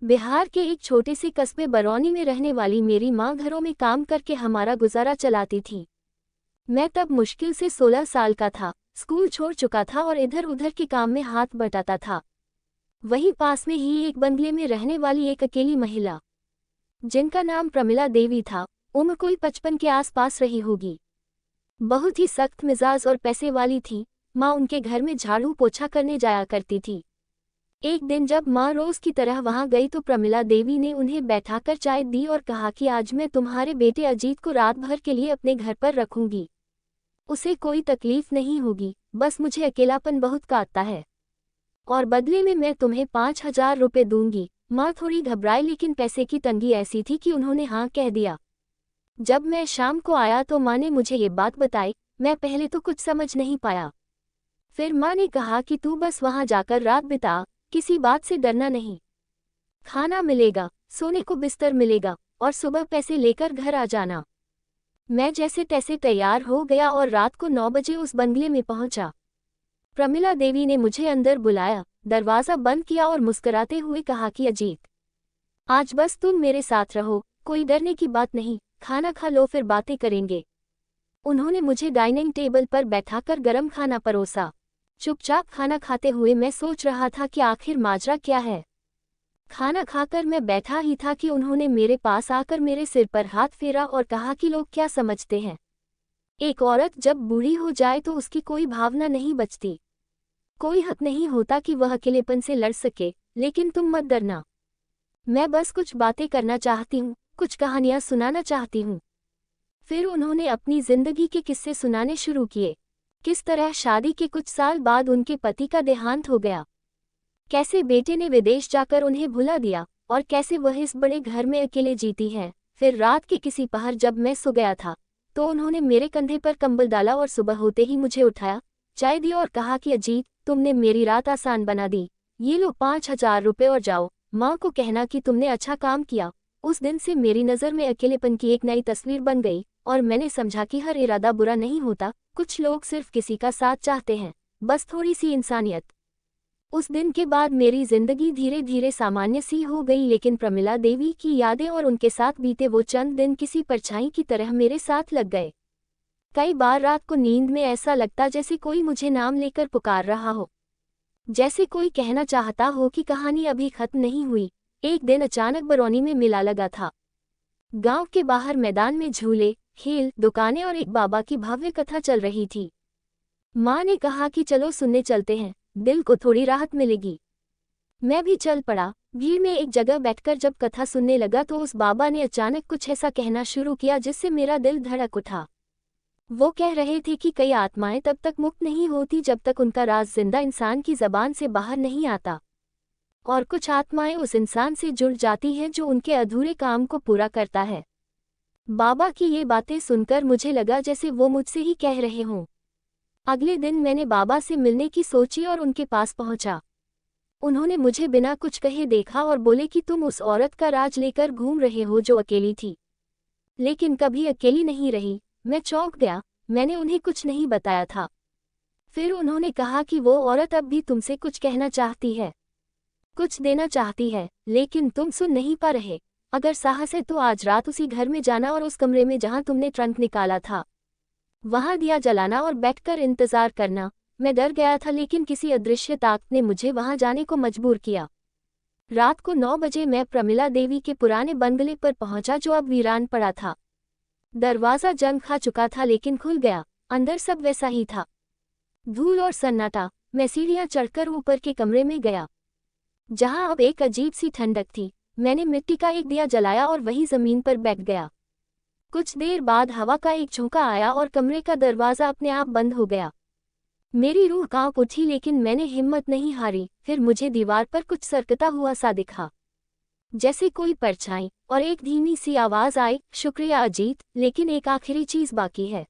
बिहार के एक छोटे से कस्बे बरौनी में रहने वाली मेरी माँ घरों में काम करके हमारा गुजारा चलाती थी। मैं तब मुश्किल से 16 साल का था, स्कूल छोड़ चुका था और इधर उधर के काम में हाथ बटाता था। वहीं पास में ही एक बंगले में रहने वाली एक अकेली महिला, जिनका नाम प्रमिला देवी था, उम्र कोई 55 के आसपास रही होगी। बहुत ही सख्त मिजाज और पैसे वाली थी। माँ उनके घर में झाड़ू पोछा करने जाया करती थी। एक दिन जब माँ रोज की तरह वहां गई तो प्रमिला देवी ने उन्हें बैठाकर चाय दी और कहा कि आज मैं तुम्हारे बेटे अजीत को रात भर के लिए अपने घर पर रखूंगी। उसे कोई तकलीफ नहीं होगी, बस मुझे अकेलापन बहुत काटता है और बदले में मैं तुम्हें 5,000 रुपये दूंगी। माँ थोड़ी घबराई, लेकिन पैसे की तंगी ऐसी थी कि उन्होंने हाँ कह दिया। जब मैं शाम को आया तो माँ ने मुझे ये बात बताई। मैं पहले तो कुछ समझ नहीं पाया। फिर माँ ने कहा कि तू बस वहां जाकर रात बिता, किसी बात से डरना नहीं। खाना मिलेगा, सोने को बिस्तर मिलेगा और सुबह पैसे लेकर घर आ जाना। मैं जैसे तैसे तैयार हो गया और रात को 9 बजे उस बंगले में पहुंचा। प्रमिला देवी ने मुझे अंदर बुलाया, दरवाज़ा बंद किया और मुस्कुराते हुए कहा कि अजीत, आज बस तुम मेरे साथ रहो, कोई डरने की बात नहीं, खाना खा लो फिर बातें करेंगे। उन्होंने मुझे डाइनिंग टेबल पर बैठाकर गरम खाना परोसा। चुपचाप खाना खाते हुए मैं सोच रहा था कि आखिर माजरा क्या है। खाना खाकर मैं बैठा ही था कि उन्होंने मेरे पास आकर मेरे सिर पर हाथ फेरा और कहा कि लोग क्या समझते हैं, एक औरत जब बूढ़ी हो जाए तो उसकी कोई भावना नहीं बचती। कोई हक नहीं होता कि वह अकेलेपन से लड़ सके, लेकिन तुम मत डरना। मैं बस कुछ बातें करना चाहती हूँ, कुछ कहानियाँ सुनाना चाहती हूँ। फिर उन्होंने अपनी जिंदगी के किस्से सुनाने शुरू किए। किस तरह शादी के कुछ साल बाद उनके पति का देहांत हो गया, कैसे बेटे ने विदेश जाकर उन्हें भुला दिया और कैसे वह इस बड़े घर में अकेले जीती है। फिर रात के किसी पहर जब मैं सो गया था तो उन्होंने मेरे कंधे पर कंबल डाला और सुबह होते ही मुझे उठाया, चाय दी और कहा कि अजीत, तुमने मेरी रात आसान बना दी। ये लो 5,000 रुपये और जाओ, माँ को कहना कि तुमने अच्छा काम किया। उस दिन से मेरी नज़र में अकेलेपन की एक नई तस्वीर बन गई और मैंने समझा कि हर इरादा बुरा नहीं होता। कुछ लोग सिर्फ किसी का साथ चाहते हैं, बस थोड़ी सी इंसानियत। उस दिन के बाद मेरी जिंदगी धीरे धीरे सामान्य सी हो गई, लेकिन प्रमिला देवी की यादें और उनके साथ बीते वो चंद दिन किसी परछाई की तरह मेरे साथ लग गए। कई बार रात को नींद में ऐसा लगता जैसे कोई मुझे नाम लेकर पुकार रहा हो, जैसे कोई कहना चाहता हो कि कहानी अभी खत्म नहीं हुई। एक दिन अचानक बरौनी में मेला लगा था। गांव के बाहर मैदान में झूले, खेल, दुकानें और एक बाबा की भव्य कथा चल रही थी। माँ ने कहा कि चलो सुनने चलते हैं, दिल को थोड़ी राहत मिलेगी। मैं भी चल पड़ा। भीड़ में एक जगह बैठकर जब कथा सुनने लगा तो उस बाबा ने अचानक कुछ ऐसा कहना शुरू किया जिससे मेरा दिल धड़क उठा। वो कह रहे थे कि कई आत्माएं तब तक मुक्त नहीं होती जब तक उनका राज जिंदा इंसान की जबान से बाहर नहीं आता, और कुछ आत्माएं उस इंसान से जुड़ जाती हैं जो उनके अधूरे काम को पूरा करता है। बाबा की ये बातें सुनकर मुझे लगा जैसे वो मुझसे ही कह रहे हों। अगले दिन मैंने बाबा से मिलने की सोची और उनके पास पहुंचा। उन्होंने मुझे बिना कुछ कहे देखा और बोले कि तुम उस औरत का राज लेकर घूम रहे हो जो अकेली थी, लेकिन कभी अकेली नहीं रही। मैं चौंक गया, मैंने उन्हें कुछ नहीं बताया था। फिर उन्होंने कहा कि वो औरत अब भी तुमसे कुछ कहना चाहती है, कुछ देना चाहती है, लेकिन तुम सुन नहीं पा रहे। अगर साहस है तो आज रात उसी घर में जाना और उस कमरे में जहां तुमने ट्रंक निकाला था वहां दिया जलाना और बैठकर इंतजार करना। मैं डर गया था, लेकिन किसी अदृश्य ताकत ने मुझे वहां जाने को मजबूर किया। रात को 9 बजे मैं प्रमिला देवी के पुराने बंगले पर पहुंचा जो अब वीरान पड़ा था। दरवाज़ा जंग खा चुका था लेकिन खुल गया। अंदर सब वैसा ही था, धूल और सन्नाटा। मैं सीढ़ियां चढ़कर ऊपर के कमरे में गया जहां अब एक अजीब सी ठंडक थी। मैंने मिट्टी का एक दिया जलाया और वहीं जमीन पर बैठ गया। कुछ देर बाद हवा का एक झोंका आया और कमरे का दरवाज़ा अपने आप बंद हो गया। मेरी रूह कांप उठी, लेकिन मैंने हिम्मत नहीं हारी। फिर मुझे दीवार पर कुछ सरकता हुआ सा दिखा, जैसे कोई परछाई, और एक धीमी सी आवाज़ आई, शुक्रिया अजीत, लेकिन एक आखिरी चीज़ बाकी है।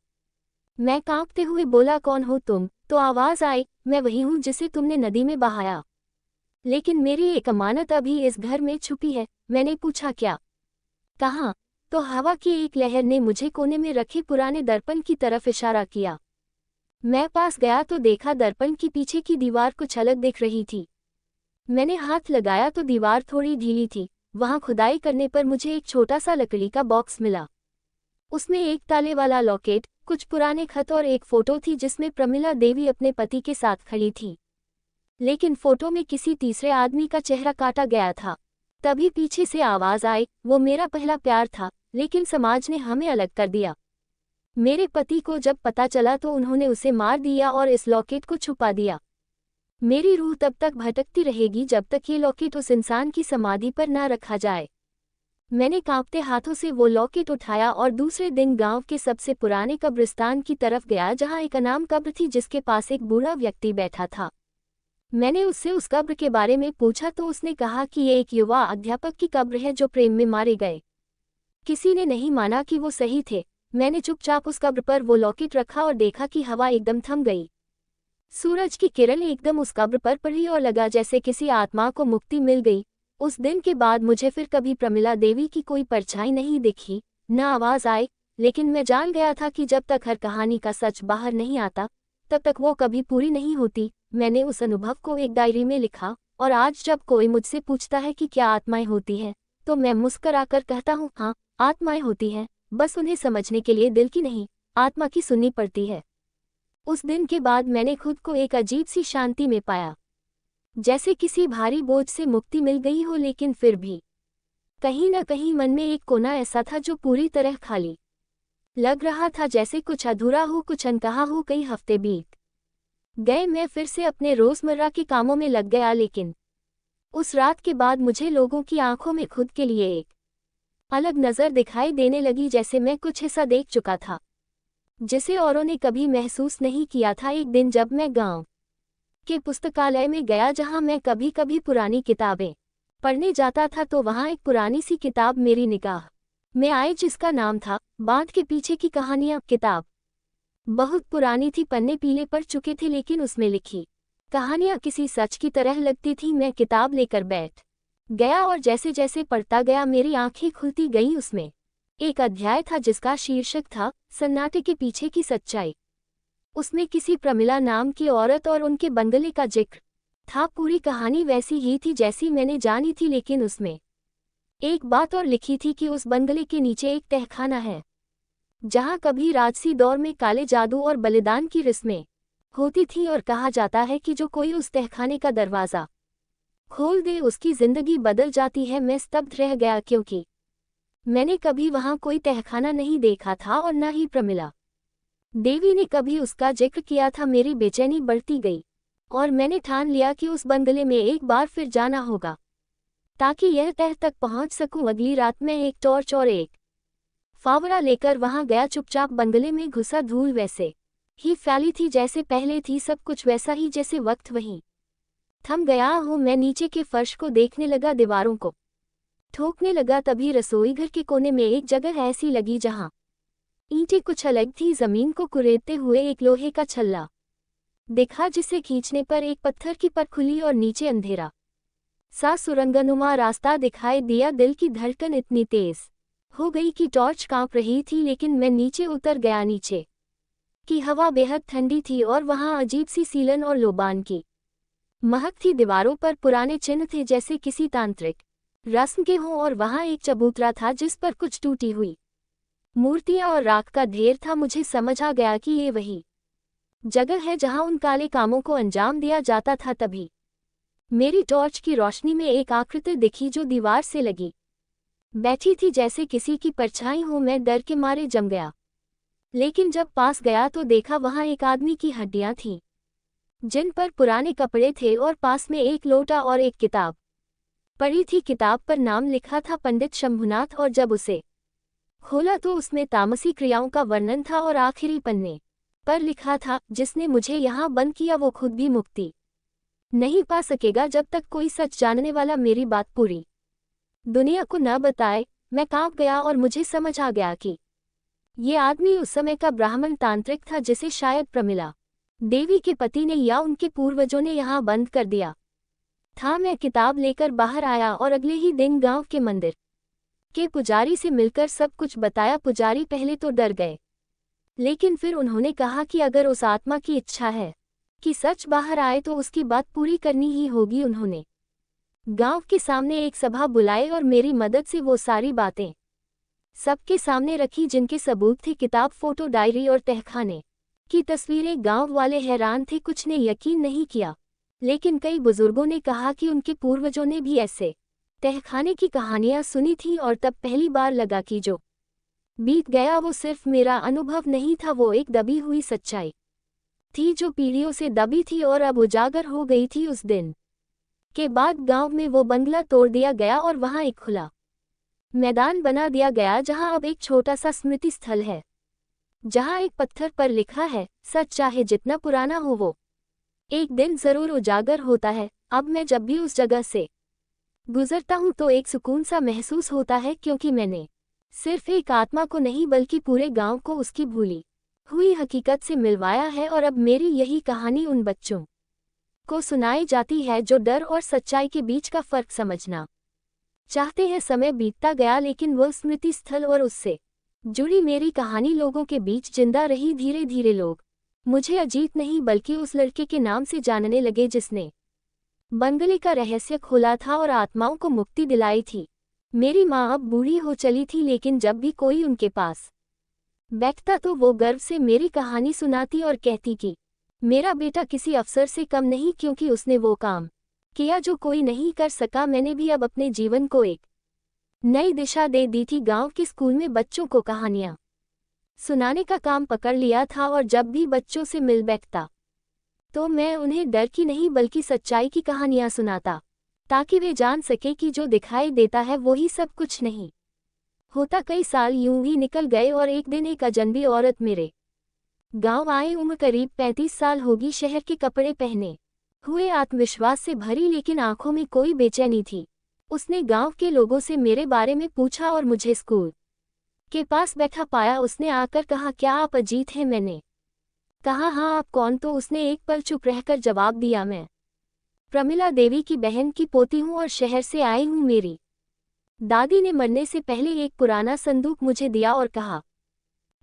मैं कांपते हुए बोला, कौन हो तुम? तो आवाज़ आई, मैं वही हूँ जिसे तुमने नदी में बहाया, लेकिन मेरी एक अमानत अभी इस घर में छुपी है। मैंने पूछा, क्या? कहाँ? तो हवा की एक लहर ने मुझे कोने में रखे पुराने दर्पण की तरफ इशारा किया। मैं पास गया तो देखा दर्पण की पीछे की दीवार कुछ अलग दिख रही थी। मैंने हाथ लगाया तो दीवार थोड़ी ढीली थी। वहां खुदाई करने पर मुझे एक छोटा सा लकड़ी का बॉक्स मिला। उसमें एक ताले वाला लॉकेट, कुछ पुराने खत और एक फोटो थी जिसमें प्रमिला देवी अपने पति के साथ खड़ी थी। लेकिन फोटो में किसी तीसरे आदमी का चेहरा काटा गया था। तभी पीछे से आवाज आई, वो मेरा पहला प्यार था, लेकिन समाज ने हमें अलग कर दिया। मेरे पति को जब पता चला तो उन्होंने उसे मार दिया और इस लॉकेट को छुपा दिया। मेरी रूह तब तक भटकती रहेगी जब तक ये लॉकेट उस इंसान की समाधि पर ना रखा जाए। मैंने कांपते हाथों से वो लॉकेट उठाया और दूसरे दिन गांव के सबसे पुराने कब्रिस्तान की तरफ गया जहां एक अनाम कब्र थी जिसके पास एक बूढ़ा व्यक्ति बैठा था। मैंने उससे उस कब्र के बारे में पूछा तो उसने कहा कि ये एक युवा अध्यापक की कब्र है जो प्रेम में मारे गए। किसी ने नहीं माना कि वो सही थे। मैंने चुपचाप उस कब्र पर वो लॉकेट रखा और देखा कि हवा एकदम थम गई। सूरज की किरण एकदम उस कब्र पर पड़ी और लगा जैसे किसी आत्मा को मुक्ति मिल गई। उस दिन के बाद मुझे फिर कभी प्रमिला देवी की कोई परछाई नहीं दिखी, न आवाज आई, लेकिन मैं जान गया था कि जब तक हर कहानी का सच बाहर नहीं आता तब तक वो कभी पूरी नहीं होती। मैंने उस अनुभव को एक डायरी में लिखा और आज जब कोई मुझसे पूछता है कि क्या आत्माएं होती हैं, तो मैं मुस्कराकर कहता हूँ, हाँ, आत्माएं होती हैं, बस उन्हें समझने के लिए दिल की नहीं, आत्मा की सुननी पड़ती है। उस दिन के बाद मैंने खुद को एक अजीब सी शांति में पाया, जैसे किसी भारी बोझ से मुक्ति मिल गई हो, लेकिन फिर भी कहीं न कहीं मन में एक कोना ऐसा था जो पूरी तरह खाली लग रहा था, जैसे कुछ अधूरा हो, कुछ अनकहा हो। कई हफ्ते बीत गए, मैं फिर से अपने रोजमर्रा के कामों में लग गया, लेकिन उस रात के बाद मुझे लोगों की आंखों में खुद के लिए एक अलग नज़र दिखाई देने लगी, जैसे मैं कुछ ऐसा देख चुका था जिसे औरों ने कभी महसूस नहीं किया था। एक दिन जब मैं गांव के पुस्तकालय में गया जहां मैं कभी कभी पुरानी किताबें पढ़ने जाता था, तो वहां एक पुरानी सी किताब मेरी निगाह में आई जिसका नाम था बांध के पीछे की कहानियां। किताब बहुत पुरानी थी, पन्ने पीले पड़ चुके थे, लेकिन उसमें लिखी कहानियां किसी सच की तरह लगती थी। मैं किताब लेकर बैठ गया और जैसे जैसे पढ़ता गया मेरी आंखें खुलती गईं। उसमें एक अध्याय था जिसका शीर्षक था सन्नाटे के पीछे की सच्चाई। उसमें किसी प्रमिला नाम की औरत और उनके बंगले का जिक्र था। पूरी कहानी वैसी ही थी जैसी मैंने जानी थी, लेकिन उसमें एक बात और लिखी थी कि उस बंगले के नीचे एक तहखाना है जहां कभी राजसी दौर में काले जादू और बलिदान की रस्में होती थी, और कहा जाता है कि जो कोई उस तहखाने का दरवाज़ा खोल दे उसकी जिंदगी बदल जाती है। मैं स्तब्ध रह गया क्योंकि मैंने कभी वहां कोई तहखाना नहीं देखा था और न ही प्रमिला देवी ने कभी उसका जिक्र किया था। मेरी बेचैनी बढ़ती गई और मैंने ठान लिया कि उस बंगले में एक बार फिर जाना होगा ताकि यह तह तक पहुंच सकूं। अगली रात मैं एक टॉर्च और एक फावड़ा लेकर वहां गया। चुपचाप बंगले में घुसा। धूल वैसे ही फैली थी जैसे पहले थी, सब कुछ वैसा ही जैसे वक्त वहीं थम गया हो। मैं नीचे के फर्श को देखने लगा, दीवारों को ठोकने लगा। तभी रसोई घर के कोने में एक जगह ऐसी लगी जहां ईंटें कुछ अलग थी। जमीन को कुरेदते हुए एक लोहे का छल्ला दिखा जिसे खींचने पर एक पत्थर की पर खुली और नीचे अंधेरा सा सुरंगनुमा रास्ता दिखाई दिया। दिल की धड़कन इतनी तेज हो गई कि टॉर्च कांप रही थी, लेकिन मैं नीचे उतर गया। नीचे की हवा बेहद ठंडी थी और वहां अजीब सी सीलन और लोबान की महक थी। दीवारों पर पुराने चिन्ह थे जैसे किसी तांत्रिक रस्म के हों, और वहां एक चबूतरा था जिस पर कुछ टूटी हुई मूर्तियां और राख का ढेर था। मुझे समझ आ गया कि ये वही जगह है जहां उन काले कामों को अंजाम दिया जाता था। तभी मेरी टॉर्च की रोशनी में एक आकृति दिखी जो दीवार से लगी बैठी थी जैसे किसी की परछाई हो। मैं डर के मारे जम गया, लेकिन जब पास गया तो देखा वहां एक आदमी की हड्डियां थीं जिन पर पुराने कपड़े थे, और पास में एक लोटा और एक किताब पड़ी थी। किताब पर नाम लिखा था पंडित शंभुनाथ, और जब उसे खोला तो उसमें तामसी क्रियाओं का वर्णन था और आखिरी पन्ने पर लिखा था, जिसने मुझे यहाँ बंद किया वो खुद भी मुक्ति नहीं पा सकेगा जब तक कोई सच जानने वाला मेरी बात पूरी दुनिया को न बताए। मैं कांप गया और मुझे समझ आ गया कि ये आदमी उस समय का ब्राह्मण तांत्रिक था जिसे शायद प्रमिला देवी के पति ने या उनके पूर्वजों ने यहाँ बंद कर दिया था। मैं किताब लेकर बाहर आया और अगले ही दिन गांव के मंदिर के पुजारी से मिलकर सब कुछ बताया। पुजारी पहले तो डर गए, लेकिन फिर उन्होंने कहा कि अगर उस आत्मा की इच्छा है कि सच बाहर आए तो उसकी बात पूरी करनी ही होगी। उन्होंने गांव के सामने एक सभा बुलाई और मेरी मदद से वो सारी बातें सबके सामने रखी जिनके सबूत थे किताब, फोटो, डायरी और तहखाने की तस्वीरें। गांव वाले हैरान थे, कुछ ने यकीन नहीं किया, लेकिन कई बुजुर्गों ने कहा कि उनके पूर्वजों ने भी ऐसे तहखाने की कहानियां सुनी थी और तब पहली बार लगा कि जो बीत गया वो सिर्फ मेरा अनुभव नहीं था, वो एक दबी हुई सच्चाई थी जो पीढ़ियों से दबी थी और अब उजागर हो गई थी। उस दिन के बाद गांव में वो बंगला तोड़ दिया गया और वहां एक खुला मैदान बना दिया गया जहां अब एक छोटा सा स्मृति स्थल है, जहां एक पत्थर पर लिखा है, सच चाहे जितना पुराना हो वो एक दिन जरूर उजागर होता है। अब मैं जब भी उस जगह से गुजरता हूं तो एक सुकून सा महसूस होता है, क्योंकि मैंने सिर्फ एक आत्मा को नहीं बल्कि पूरे गांव को उसकी भूली हुई हकीकत से मिलवाया है। और अब मेरी यही कहानी उन बच्चों को सुनाई जाती है जो डर और सच्चाई के बीच का फर्क समझना चाहते हैं। समय बीतता गया, लेकिन वह स्मृति स्थल और उससे जुड़ी मेरी कहानी लोगों के बीच जिंदा रही। धीरे धीरे लोग मुझे अजीत नहीं बल्कि उस लड़के के नाम से जानने लगे जिसने बंगले का रहस्य खोला था और आत्माओं को मुक्ति दिलाई थी। मेरी माँ अब बूढ़ी हो चली थी, लेकिन जब भी कोई उनके पास बैठता तो वो गर्व से मेरी कहानी सुनाती और कहती कि मेरा बेटा किसी अफसर से कम नहीं, क्योंकि उसने वो काम किया जो कोई नहीं कर सका। मैंने भी अब अपने जीवन को एक नई दिशा दे दी थी। गांव के स्कूल में बच्चों को कहानियां सुनाने का काम पकड़ लिया था और जब भी बच्चों से मिल बैठता तो मैं उन्हें डर की नहीं बल्कि सच्चाई की कहानियां सुनाता, ताकि वे जान सके कि जो दिखाई देता है वही सब कुछ नहीं होता। कई साल यूं ही निकल गए और एक दिन एक अजनबी औरत मेरे गांव आए। उम्र करीब 35 साल होगी, शहर के कपड़े पहने हुए, आत्मविश्वास से भरी, लेकिन आंखों में कोई बेचैनी थी। उसने गांव के लोगों से मेरे बारे में पूछा और मुझे स्कूल के पास बैठा पाया। उसने आकर कहा, क्या आप अजीत हैं? मैंने कहा, हाँ, आप कौन? तो उसने एक पल चुप रहकर जवाब दिया, मैं प्रमिला देवी की बहन की पोती हूँ और शहर से आई हूँ। मेरी दादी ने मरने से पहले एक पुराना संदूक मुझे दिया और कहा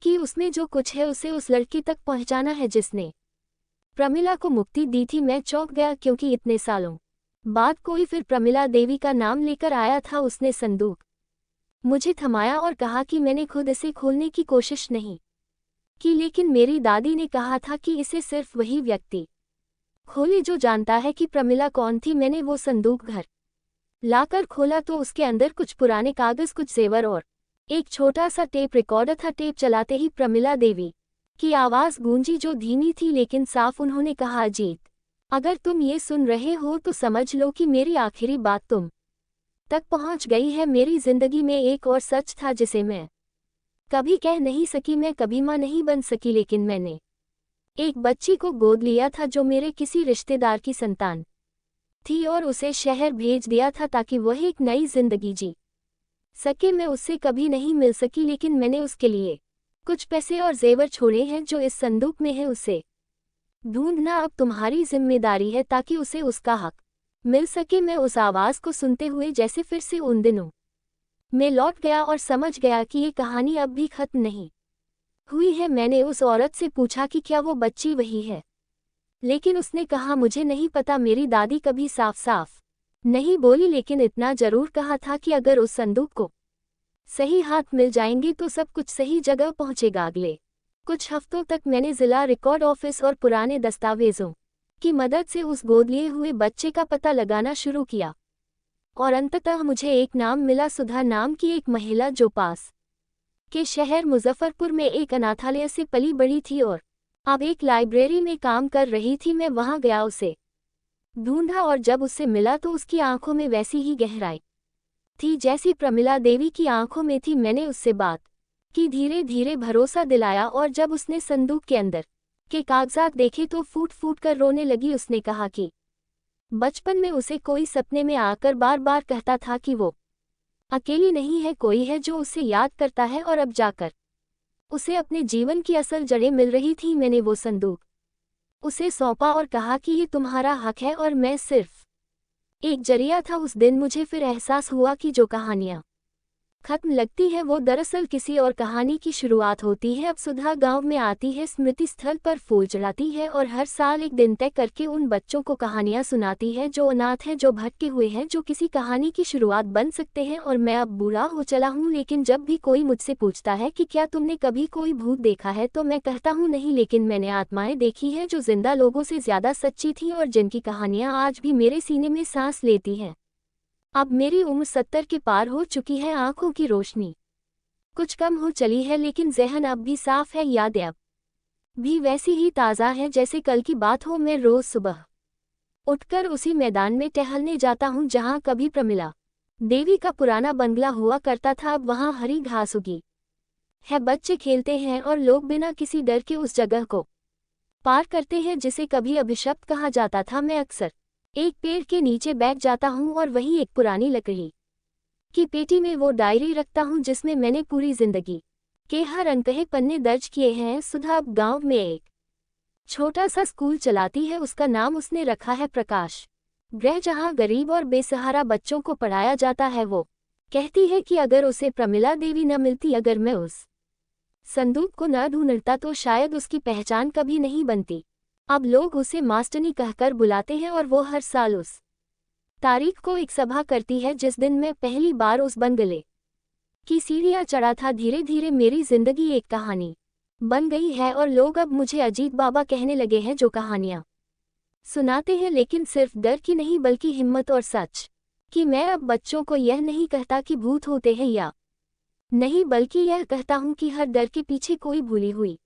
कि उसमें जो कुछ है उसे उस लड़की तक पहुंचाना है जिसने प्रमिला को मुक्ति दी थी। मैं चौंक गया, क्योंकि इतने सालों बाद कोई फिर प्रमिला देवी का नाम लेकर आया था। उसने संदूक मुझे थमाया और कहा कि मैंने खुद इसे खोलने की कोशिश नहीं की, लेकिन मेरी दादी ने कहा था कि इसे सिर्फ वही व्यक्ति खोले जो जानता है कि प्रमिला कौन थी। मैंने वो संदूक घर लाकर खोला तो उसके अंदर कुछ पुराने कागज, कुछ जेवर और एक छोटा सा टेप रिकॉर्डर था। टेप चलाते ही प्रमिला देवी की आवाज गूंजी, जो धीमी थी लेकिन साफ। उन्होंने कहा, अजीत, अगर तुम ये सुन रहे हो तो समझ लो कि मेरी आखिरी बात तुम तक पहुंच गई है। मेरी जिंदगी में एक और सच था जिसे मैं कभी कह नहीं सकी। मैं कभी मां नहीं बन सकी, लेकिन मैंने एक बच्ची को गोद लिया था जो मेरे किसी रिश्तेदार की संतान थी और उसे शहर भेज दिया था ताकि वह एक नई जिंदगी जी सके। मैं उससे कभी नहीं मिल सकी, लेकिन मैंने उसके लिए कुछ पैसे और जेवर छोड़े हैं जो इस संदूक में है। उसे ढूंढना अब तुम्हारी जिम्मेदारी है ताकि उसे उसका हक मिल सके। मैं उस आवाज को सुनते हुए जैसे फिर से उन दिनों में लौट गया और समझ गया कि ये कहानी अब भी खत्म नहीं हुई है। मैंने उस औरत से पूछा कि क्या वो बच्ची वही है, लेकिन उसने कहा, मुझे नहीं पता। मेरी दादी कभी साफ साफ नहीं बोली, लेकिन इतना जरूर कहा था कि अगर उस संदूक को सही हाथ मिल जाएंगे तो सब कुछ सही जगह पहुंचेगा। अगले कुछ हफ्तों तक मैंने जिला रिकॉर्ड ऑफिस और पुराने दस्तावेजों की मदद से उस गोद लिए हुए बच्चे का पता लगाना शुरू किया और अंततः मुझे एक नाम मिला, सुधा नाम की एक महिला जो पास के शहर मुजफ्फरपुर में एक अनाथालय से पली बड़ी थी और अब एक लाइब्रेरी में काम कर रही थी। मैं वहां गया, उसे ढूंढा और जब उससे मिला तो उसकी आंखों में वैसी ही गहराई थी जैसी प्रमिला देवी की आंखों में थी। मैंने उससे बात की, धीरे धीरे भरोसा दिलाया और जब उसने संदूक के अंदर के कागजात देखे तो फूट फूट कर रोने लगी। उसने कहा कि बचपन में उसे कोई सपने में आकर बार बार कहता था कि वो अकेली नहीं है, कोई है जो उसे याद करता है, और अब जाकर उसे अपने जीवन की असल जड़ें मिल रही थी। मैंने वो संदूक उसे सौंपा और कहा कि ये तुम्हारा हक है और मैं सिर्फ एक जरिया था। उस दिन मुझे फिर एहसास हुआ कि जो कहानियां खत्म लगती है वो दरअसल किसी और कहानी की शुरुआत होती है। अब सुधा गांव में आती है, स्मृति स्थल पर फूल चढ़ाती है और हर साल एक दिन तय करके उन बच्चों को कहानियां सुनाती है जो अनाथ हैं, जो भटके हुए हैं, जो किसी कहानी की शुरुआत बन सकते हैं। और मैं अब बूढ़ा हो चला हूँ, लेकिन जब भी कोई मुझसे पूछता है कि क्या तुमने कभी कोई भूत देखा है, तो मैं कहता हूँ नहीं, लेकिन मैंने आत्माएं देखी है जो जिंदा लोगों से ज्यादा सच्ची थी और जिनकी कहानियां आज भी मेरे सीने में सांस लेती हैं। अब मेरी उम्र 70 के पार हो चुकी है, आंखों की रोशनी कुछ कम हो चली है, लेकिन ज़हन अब भी साफ है, यादें अब भी वैसी ही ताज़ा है जैसे कल की बात हो। मैं रोज़ सुबह उठकर उसी मैदान में टहलने जाता हूँ जहाँ कभी प्रमिला देवी का पुराना बंगला हुआ करता था। अब वहाँ हरी घास उगी है, बच्चे खेलते हैं और लोग बिना किसी डर के उस जगह को पार करते हैं जिसे कभी अभिशप्त कहा जाता था। मैं अक्सर एक पेड़ के नीचे बैठ जाता हूँ और वहीं एक पुरानी लकड़ी की पेटी में वो डायरी रखता हूँ जिसमें मैंने पूरी जिंदगी के हर अनकहे पन्ने दर्ज किए हैं। सुधा अब गांव में एक छोटा सा स्कूल चलाती है, उसका नाम उसने रखा है प्रकाश गृह, जहाँ गरीब और बेसहारा बच्चों को पढ़ाया जाता है। वो कहती है कि अगर उसे प्रमिला देवी न मिलती, अगर मैं उस संदूक को न ढूंढता, तो शायद उसकी पहचान कभी नहीं बनती। अब लोग उसे मास्टरनी कहकर बुलाते हैं और वो हर साल उस तारीख को एक सभा करती है जिस दिन मैं पहली बार उस बंगले की सीढ़ियां चढ़ा था। धीरे धीरे मेरी जिंदगी एक कहानी बन गई है और लोग अब मुझे अजीत बाबा कहने लगे हैं, जो कहानियां सुनाते हैं, लेकिन सिर्फ डर की नहीं बल्कि हिम्मत और सच कि मैं अब बच्चों को यह नहीं कहता कि भूत होते हैं या नहीं, बल्कि यह कहता हूं कि हर डर के पीछे कोई भूली हुई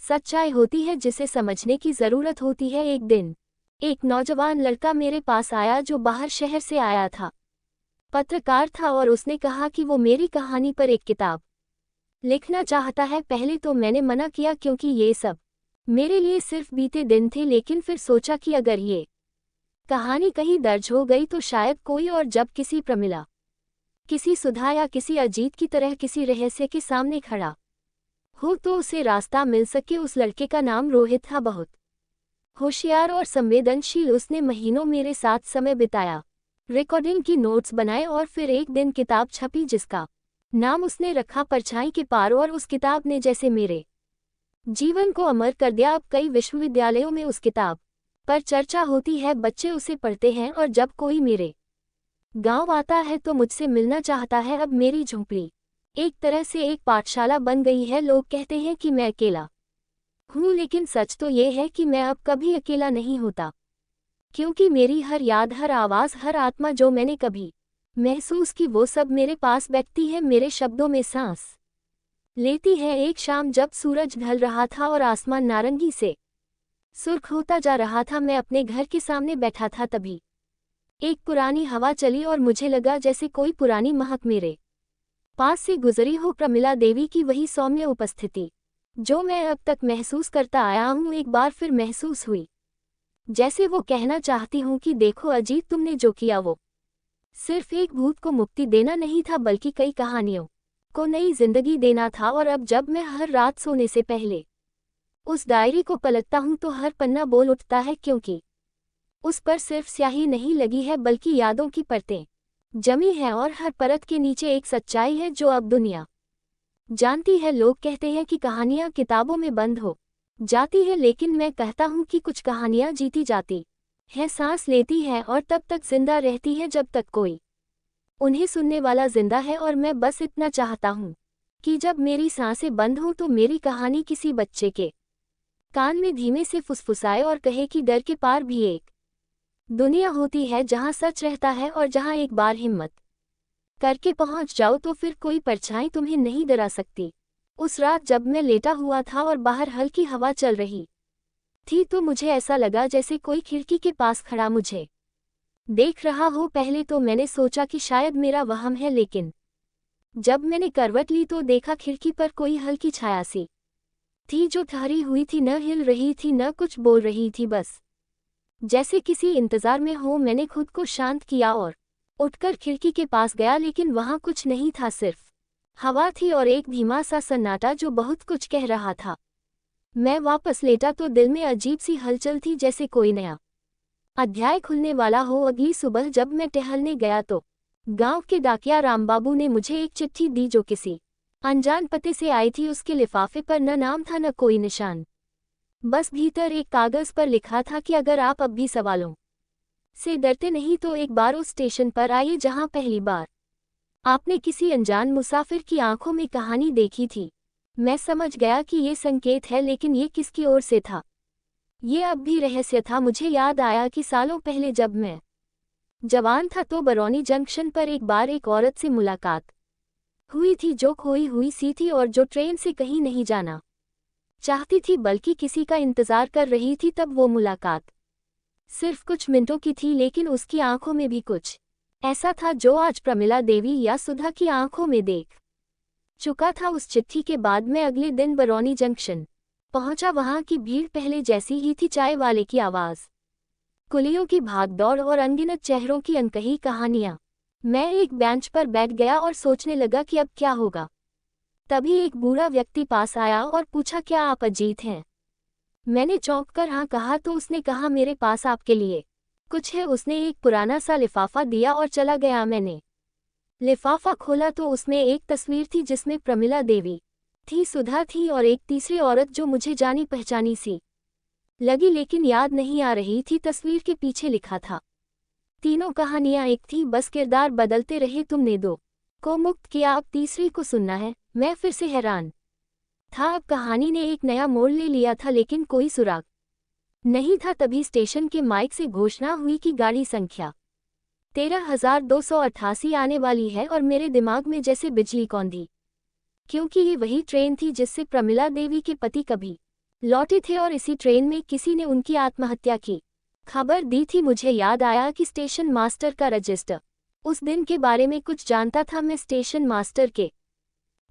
सच्चाई होती है जिसे समझने की जरूरत होती है। एक दिन एक नौजवान लड़का मेरे पास आया जो बाहर शहर से आया था, पत्रकार था, और उसने कहा कि वो मेरी कहानी पर एक किताब लिखना चाहता है। पहले तो मैंने मना किया क्योंकि ये सब मेरे लिए सिर्फ बीते दिन थे, लेकिन फिर सोचा कि अगर ये कहानी कहीं दर्ज हो गई तो शायद कोई और जब किसी प्रमिला, किसी सुधा या किसी अजीत की तरह किसी रहस्य के सामने खड़ा हो तो उसे रास्ता मिल सके। उस लड़के का नाम रोहित था, बहुत होशियार और संवेदनशील। उसने महीनों मेरे साथ समय बिताया, रिकॉर्डिंग की नोट्स बनाए और फिर एक दिन किताब छपी जिसका नाम उसने रखा परछाई के पार। और उस किताब ने जैसे मेरे जीवन को अमर कर दिया। अब कई विश्वविद्यालयों में उस किताब पर चर्चा होती है, बच्चे उसे पढ़ते हैं और जब कोई मेरे गांव आता है तो मुझसे मिलना चाहता है। अब मेरी झोंपड़ी एक तरह से एक पाठशाला बन गई है। लोग कहते हैं कि मैं अकेला हूँ, लेकिन सच तो ये है कि मैं अब कभी अकेला नहीं होता, क्योंकि मेरी हर याद, हर आवाज़, हर आत्मा जो मैंने कभी महसूस की, वो सब मेरे पास बैठती है, मेरे शब्दों में सांस लेती है। एक शाम जब सूरज ढल रहा था और आसमान नारंगी से सुर्ख होता जा रहा था, मैं अपने घर के सामने बैठा था। तभी एक पुरानी हवा चली और मुझे लगा जैसे कोई पुरानी महक मेरे पास से गुजरी हो। प्रमिला देवी की वही सौम्य उपस्थिति जो मैं अब तक महसूस करता आया हूँ, एक बार फिर महसूस हुई, जैसे वो कहना चाहती हूँ कि देखो अजीत, तुमने जो किया वो सिर्फ एक भूत को मुक्ति देना नहीं था, बल्कि कई कहानियों को नई जिंदगी देना था। और अब जब मैं हर रात सोने से पहले उस डायरी को पलटता हूँ तो हर पन्ना बोल उठता है, क्योंकि उस पर सिर्फ स्याही नहीं लगी है बल्कि यादों की परतें जमी है, और हर परत के नीचे एक सच्चाई है जो अब दुनिया जानती है। लोग कहते हैं कि कहानियां किताबों में बंद हो जाती है, लेकिन मैं कहता हूं कि कुछ कहानियां जीती जाती है, सांस लेती है और तब तक जिंदा रहती है जब तक कोई उन्हें सुनने वाला जिंदा है। और मैं बस इतना चाहता हूं कि जब मेरी सांसें बंद हों तो मेरी कहानी किसी बच्चे के कान में धीमे से फुसफुसाए और कहे कि डर के पार भी एक दुनिया होती है जहां सच रहता है, और जहां एक बार हिम्मत करके पहुंच जाओ तो फिर कोई परछाई तुम्हें नहीं डरा सकती। उस रात जब मैं लेटा हुआ था और बाहर हल्की हवा चल रही थी, तो मुझे ऐसा लगा जैसे कोई खिड़की के पास खड़ा मुझे देख रहा हो। पहले तो मैंने सोचा कि शायद मेरा वहम है, लेकिन जब मैंने करवट ली तो देखा खिड़की पर कोई हल्की छाया सी थी जो ठहरी हुई थी, न हिल रही थी न कुछ बोल रही थी, बस जैसे किसी इंतजार में हो। मैंने खुद को शांत किया और उठकर खिड़की के पास गया, लेकिन वहां कुछ नहीं था, सिर्फ हवा थी और एक धीमा सा सन्नाटा जो बहुत कुछ कह रहा था। मैं वापस लेटा तो दिल में अजीब सी हलचल थी, जैसे कोई नया अध्याय खुलने वाला हो। अगली सुबह जब मैं टहलने गया तो गांव के डाकिया रामबाबू ने मुझे एक चिट्ठी दी जो किसी अनजान पते से आई थी। उसके लिफाफे पर न नाम था न कोई निशान, बस भीतर एक कागज पर लिखा था कि अगर आप अब भी सवालों से डरते नहीं तो एक बार उस स्टेशन पर आइए जहां पहली बार आपने किसी अनजान मुसाफिर की आंखों में कहानी देखी थी। मैं समझ गया कि ये संकेत है, लेकिन ये किसकी ओर से था ये अब भी रहस्य था। मुझे याद आया कि सालों पहले जब मैं जवान था तो बरौनी जंक्शन पर एक बार एक औरत से मुलाकात हुई थी जो खोई हुई सी थी और जो ट्रेन से कहीं नहीं जाना चाहती थी बल्कि किसी का इंतजार कर रही थी। तब वो मुलाकात सिर्फ कुछ मिनटों की थी, लेकिन उसकी आंखों में भी कुछ ऐसा था जो आज प्रमिला देवी या सुधा की आंखों में देख चुका था। उस चिट्ठी के बाद मैं अगले दिन बरौनी जंक्शन पहुंचा। वहां की भीड़ पहले जैसी ही थी, चाय वाले की आवाज, कुलियों की भागदौड़ और अनगिनत चेहरों की अनकही कहानियां। मैं एक बेंच पर बैठ गया और सोचने लगा कि अब क्या होगा। तभी एक बूढ़ा व्यक्ति पास आया और पूछा, क्या आप अजीत हैं? मैंने चौंक कर हाँ कहा तो उसने कहा, मेरे पास आपके लिए कुछ है। उसने एक पुराना सा लिफाफा दिया और चला गया। मैंने लिफाफा खोला तो उसमें एक तस्वीर थी जिसमें प्रमिला देवी थी, सुधा थी और एक तीसरी औरत जो मुझे जानी पहचानी सी लगी, लेकिन याद नहीं आ रही थी। तस्वीर के पीछे लिखा था, तीनों कहानियां एक थी, बस किरदार बदलते रहे, तुमने दो को मुक्त किया, अब तीसरी को सुनना है। मैं फिर से हैरान था। अब कहानी ने एक नया मोड़ ले लिया था, लेकिन कोई सुराग नहीं था। तभी स्टेशन के माइक से घोषणा हुई कि गाड़ी संख्या 13,288 आने वाली है और मेरे दिमाग में जैसे बिजली कौंधी, क्योंकि ये वही ट्रेन थी जिससे प्रमिला देवी के पति कभी लौटे थे और इसी ट्रेन में किसी ने उनकी आत्महत्या की खबर दी थी। मुझे याद आया कि स्टेशन मास्टर का रजिस्टर उस दिन के बारे में कुछ जानता था। मैं स्टेशन मास्टर के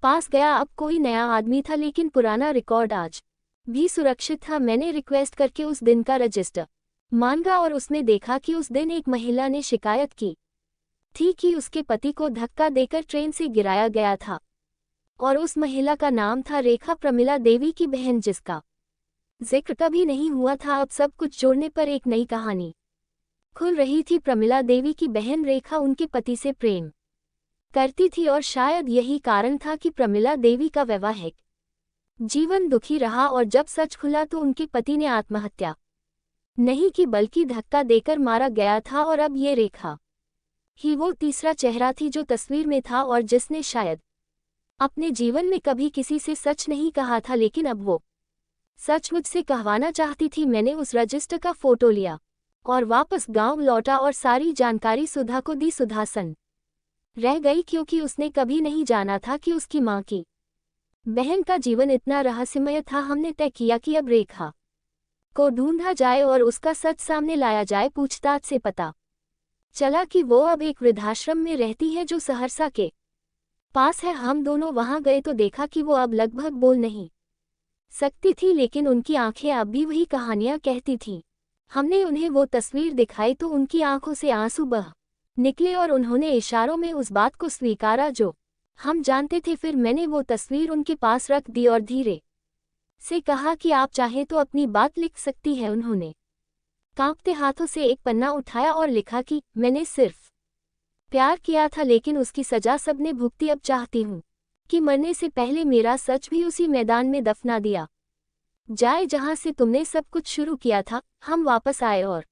पास गया। अब कोई नया आदमी था, लेकिन पुराना रिकॉर्ड आज भी सुरक्षित था। मैंने रिक्वेस्ट करके उस दिन का रजिस्टर मांगा और उसमें देखा कि उस दिन एक महिला ने शिकायत की थी कि उसके पति को धक्का देकर ट्रेन से गिराया गया था और उस महिला का नाम था रेखा, प्रमिला देवी की बहन, जिसका जिक्र कभी नहीं हुआ था। अब सब कुछ जोड़ने पर एक नई कहानी खुल रही थी। प्रमिला देवी की बहन रेखा उनके पति से प्रेम करती थी और शायद यही कारण था कि प्रमिला देवी का वैवाहिक जीवन दुखी रहा और जब सच खुला तो उनके पति ने आत्महत्या नहीं की बल्कि धक्का देकर मारा गया था। और अब ये रेखा ही वो तीसरा चेहरा थी जो तस्वीर में था और जिसने शायद अपने जीवन में कभी किसी से सच नहीं कहा था, लेकिन अब वो सच मुझसे कहवाना चाहती थी। मैंने उस रजिस्टर का फोटो लिया और वापस गांव लौटा और सारी जानकारी सुधा को दी। सुधा सन रह गई क्योंकि उसने कभी नहीं जाना था कि उसकी मां की बहन का जीवन इतना रहस्यमय था। हमने तय किया कि अब रेखा को ढूंढा जाए और उसका सच सामने लाया जाए। पूछताछ से पता चला कि वो अब एक वृद्धाश्रम में रहती है जो सहरसा के पास है। हम दोनों वहां गए तो देखा कि वो अब लगभग बोल नहीं सकती थी, लेकिन उनकी आंखें अब भी वही कहानियां कहती थीं। हमने उन्हें वो तस्वीर दिखाई तो उनकी आंखों से आंसू बह निकले और उन्होंने इशारों में उस बात को स्वीकारा जो हम जानते थे। फिर मैंने वो तस्वीर उनके पास रख दी और धीरे से कहा कि आप चाहें तो अपनी बात लिख सकती है। उन्होंने कांपते हाथों से एक पन्ना उठाया और लिखा कि मैंने सिर्फ प्यार किया था, लेकिन उसकी सजा सबने भुगती। अब चाहती हूँ कि मरने से पहले मेरा सच भी उसी मैदान में दफना दिया जाए जहां से तुमने सब कुछ शुरू किया था। हम वापस आए और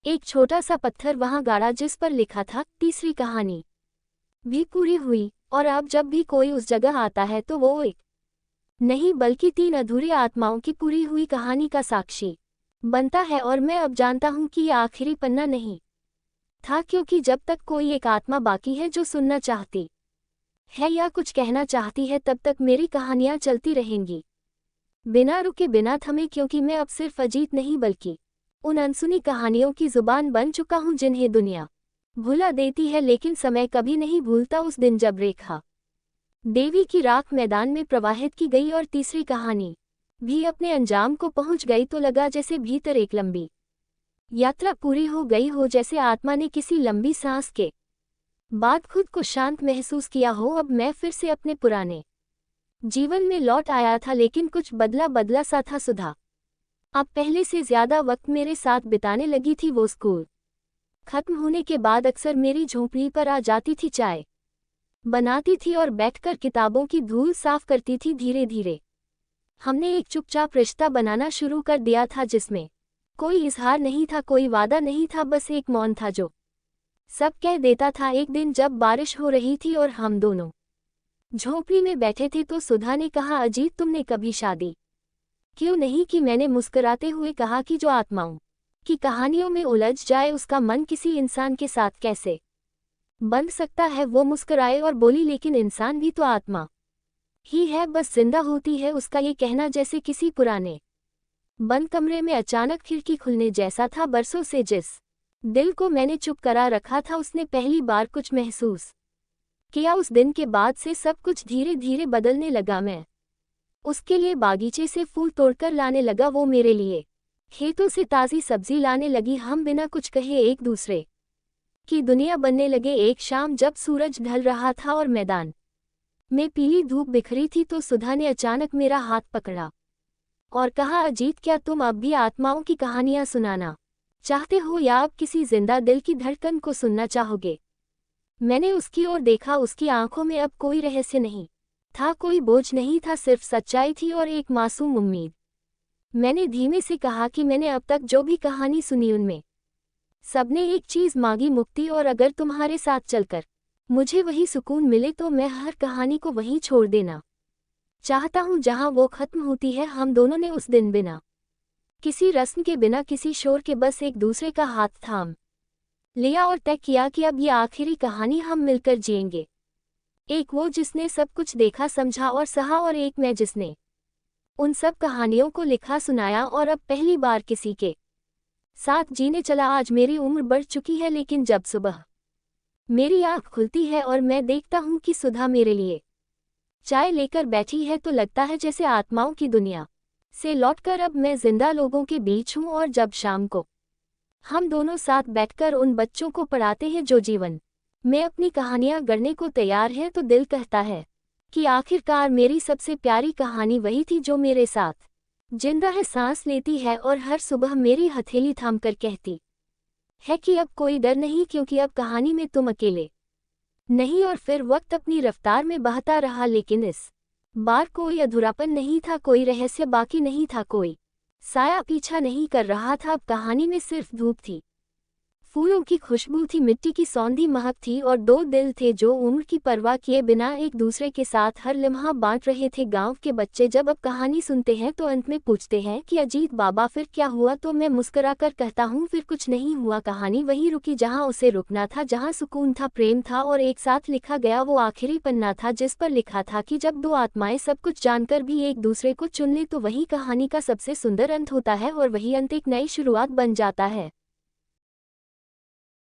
एक छोटा सा पत्थर वहां गाड़ा जिस पर लिखा था, तीसरी कहानी भी पूरी हुई। और अब जब भी कोई उस जगह आता है तो वो एक नहीं बल्कि 3 अधूरी आत्माओं की पूरी हुई कहानी का साक्षी बनता है। और मैं अब जानता हूं कि ये आखिरी पन्ना नहीं था, क्योंकि जब तक कोई एक आत्मा बाकी है जो सुनना चाहती है या कुछ कहना चाहती है, तब तक मेरी कहानियां चलती रहेंगी बिना रुके बिना थमे, क्योंकि मैं अब सिर्फ अजीत नहीं बल्कि उन अनसुनी कहानियों की जुबान बन चुका हूं जिन्हें दुनिया भुला देती है, लेकिन समय कभी नहीं भूलता। उस दिन जब रेखा देवी की राख मैदान में प्रवाहित की गई और तीसरी कहानी भी अपने अंजाम को पहुंच गई तो लगा जैसे भीतर एक लंबी यात्रा पूरी हो गई हो, जैसे आत्मा ने किसी लंबी सांस के बाद खुद को शांत महसूस किया हो। अब मैं फिर से अपने पुराने जीवन में लौट आया था, लेकिन कुछ बदला बदला सा था। सुधा अब पहले से ज्यादा वक्त मेरे साथ बिताने लगी थी। वो स्कूल खत्म होने के बाद अक्सर मेरी झोंपड़ी पर आ जाती थी, चाय बनाती थी और बैठकर किताबों की धूल साफ करती थी। धीरे धीरे हमने एक चुपचाप रिश्ता बनाना शुरू कर दिया था, जिसमें कोई इजहार नहीं था, कोई वादा नहीं था, बस एक मौन था जो सब कह देता था। एक दिन जब बारिश हो रही थी और हम दोनों झोंपड़ी में बैठे थे तो सुधा ने कहा, अजीत तुमने कभी शादी क्यों नहीं की? मैंने मुस्कुराते हुए कहा कि जो आत्माओं की कहानियों में उलझ जाए उसका मन किसी इंसान के साथ कैसे बन सकता है? वो मुस्कुराए और बोली, लेकिन इंसान भी तो आत्मा ही है, बस जिंदा होती है। उसका ये कहना जैसे किसी पुराने बंद कमरे में अचानक खिड़की खुलने जैसा था। बरसों से जिस दिल को मैंने चुप करा रखा था, उसने पहली बार कुछ महसूस किया। उस दिन के बाद से सब कुछ धीरे धीरे बदलने लगा। मैं उसके लिए बागीचे से फूल तोड़कर लाने लगा, वो मेरे लिए खेतों से ताज़ी सब्जी लाने लगी। हम बिना कुछ कहे एक दूसरे की दुनिया बनने लगे। एक शाम जब सूरज ढल रहा था और मैदान में पीली धूप बिखरी थी तो सुधा ने अचानक मेरा हाथ पकड़ा और कहा, अजीत क्या तुम अब भी आत्माओं की कहानियां सुनाना चाहते हो, या अब किसी जिंदा दिल की धड़कन को सुनना चाहोगे? मैंने उसकी ओर देखा। उसकी आंखों में अब कोई रहस्य नहीं था, कोई बोझ नहीं था, सिर्फ सच्चाई थी और एक मासूम उम्मीद। मैंने धीमे से कहा कि मैंने अब तक जो भी कहानी सुनी उनमें सबने एक चीज मांगी, मुक्ति। और अगर तुम्हारे साथ चलकर मुझे वही सुकून मिले तो मैं हर कहानी को वहीं छोड़ देना चाहता हूँ जहाँ वो खत्म होती है। हम दोनों ने उस दिन बिना किसी रस्म के, बिना किसी शोर के, बस एक दूसरे का हाथ थाम लिया और तय किया कि अब ये आखिरी कहानी हम मिलकर जिएंगे। एक वो जिसने सब कुछ देखा, समझा और सहा, और एक मैं जिसने उन सब कहानियों को लिखा, सुनाया और अब पहली बार किसी के साथ जीने चला। आज मेरी उम्र बढ़ चुकी है, लेकिन जब सुबह मेरी आँख खुलती है और मैं देखता हूँ कि सुधा मेरे लिए चाय लेकर बैठी है तो लगता है जैसे आत्माओं की दुनिया से लौटकर अब मैं जिंदा लोगों के बीच हूँ। और जब शाम को हम दोनों साथ बैठकर उन बच्चों को पढ़ाते हैं जो जीवन में अपनी कहानियां गढ़ने को तैयार हैं, तो दिल कहता है कि आखिरकार मेरी सबसे प्यारी कहानी वही थी जो मेरे साथ जिंदा है, सांस लेती है और हर सुबह मेरी हथेली थामकर कहती है कि अब कोई डर नहीं, क्योंकि अब कहानी में तुम अकेले नहीं। और फिर वक्त अपनी रफ्तार में बहता रहा, लेकिन इस बार कोई अधूरापन नहीं था, कोई रहस्य बाकी नहीं था, कोई साया पीछा नहीं कर रहा था। अब कहानी में सिर्फ धूप थी, फूलों की खुशबू थी, मिट्टी की सौंधी महक थी और दो दिल थे जो उम्र की परवाह किए बिना एक दूसरे के साथ हर लम्हा बांट रहे थे। गांव के बच्चे जब अब कहानी सुनते हैं तो अंत में पूछते हैं कि अजीत बाबा फिर क्या हुआ, तो मैं मुस्कुराकर कहता हूँ, फिर कुछ नहीं हुआ। कहानी वहीं रुकी जहाँ उसे रुकना था, जहाँ सुकून था, प्रेम था और एक साथ लिखा गया वो आखिरी पन्ना था जिस पर लिखा था कि जब दो आत्माएं सब कुछ जानकर भी एक दूसरे को चुन ले तो वही कहानी का सबसे सुंदर अंत होता है और वही अंत एक नई शुरुआत बन जाता है।